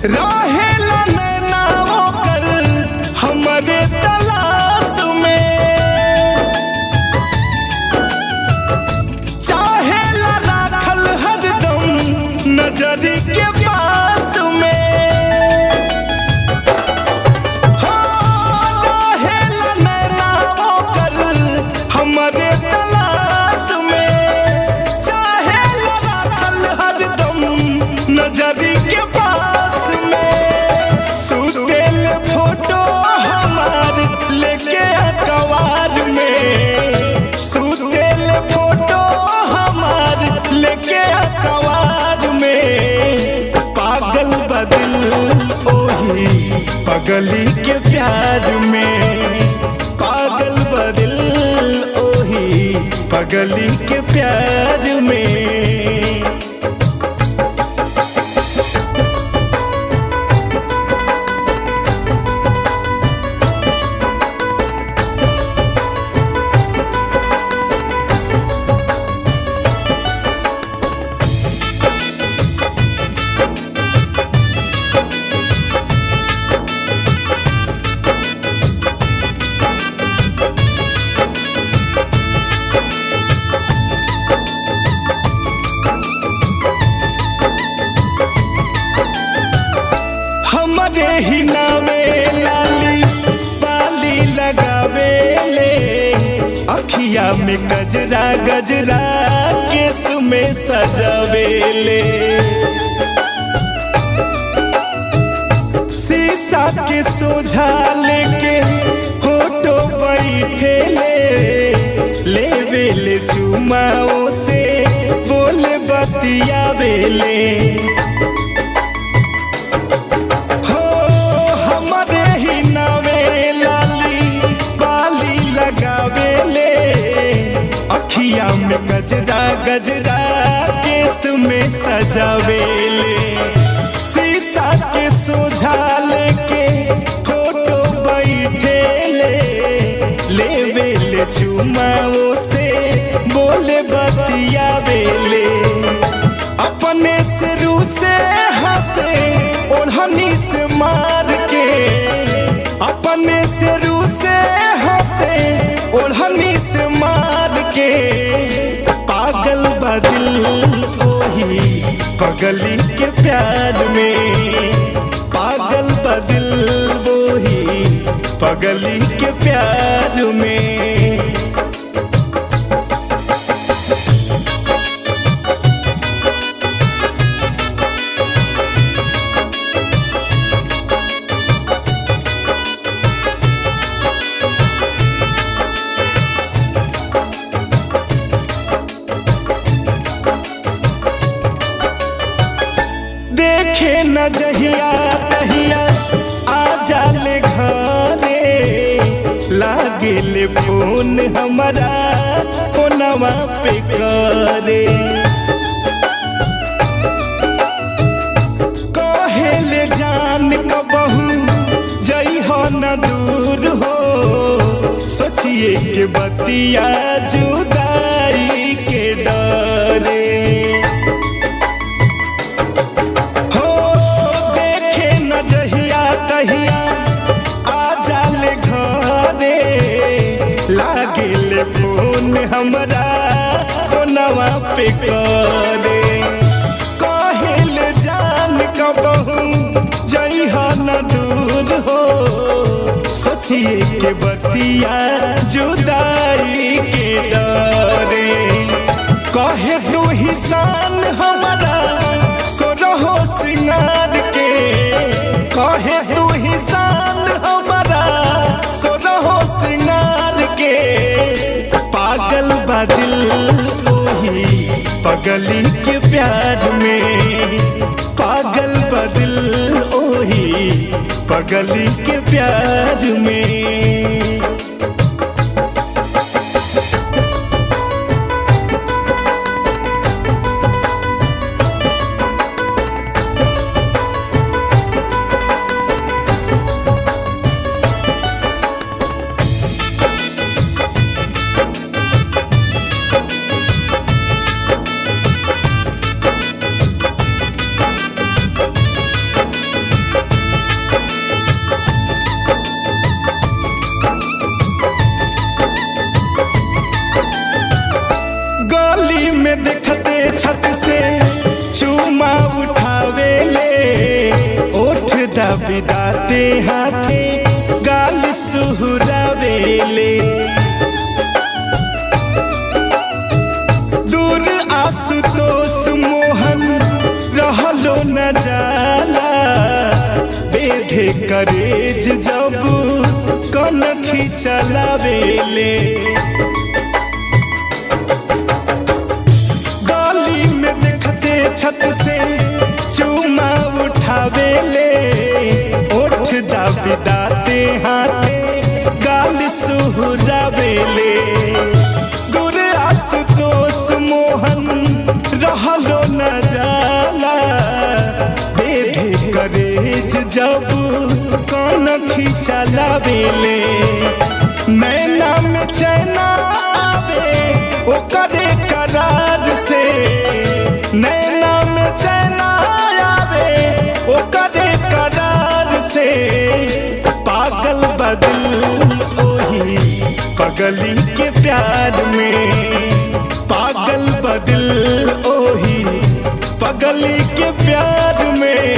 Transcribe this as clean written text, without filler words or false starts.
रहेला नैना ओकर हमरे तलाश में, चाहेला राखल हरदम नजरी के पास में। रहेला नैना ओकर हमरे तलाश में, चाहेला राखल हरदम नजरी के पास में। सुतेल फोटो हमार लेके अखबार में, सुतेल फोटो हमार लेके अखबार में। पागल बदिल ओही पगली के प्यार में, पागल बदिल ओही पगली के प्यार में। हमरे ही नामे लाली बाली लगावेले, अखिया में गजरा गजरा केस में सजावेले। शीशा के सोझा लेके फोटो बैठेले, लेवेले चुमाओ से बोले बतियावेले। अखिया में गजरा गजरा केस में सजावेले, शीशा के सोझा लेके फोटो बैठेले, लेवेले चुमाओ से बोले बतियावेले। अपने सिरू से हंसे ओढ़नी से मार के, अपने सिरू से हंसे ओढ़नी से मार के। पागल बदिल ओही पगली के प्यार में, पागल बदिल ओही पगली के प्यार में। देखे न जहिया तहिया आ जाले घरे, लागेले फोन हमारा फोनवा पे करे। कहेले जान कबहू जइहो न दूर हो, सोचिए के बतिया जुदाई के डरे। आ जाले घरे, लागेले फोन हमरा फोनवा पे करे। कहेले जान कबहू जइहा न दूर हो, सोचिए के बतिया जुदाई के डरे। कहे तू ही शान हमारा सोरहो सिंगार के, कहे तू ही शान हमारा सोरहो सिंगार के। पागल बदिल ओही पगली के प्यार में, पागल बदिल ओही पगली के प्यार में। ले ओठ दबिदाते हाथे गाल सुहुरावेले दूर आशुतोष मोहन रहलो न जाला बेधे करेज जब कनखी चलावेले गली में देखते छत से चूमा उठावेले ओठ दबिदाते हाथे गाल सुहुरावेले दूर आशुतोष मोहन रहलो न जाला बेधे करेज जब कनखी चलावेले नैना में चैना आवे ओकरे करार से नैना में चैना आवे ओकरे करार से पागल बदल ओही पगली के प्यार में पागल बदल ओही पगली के प्यार में।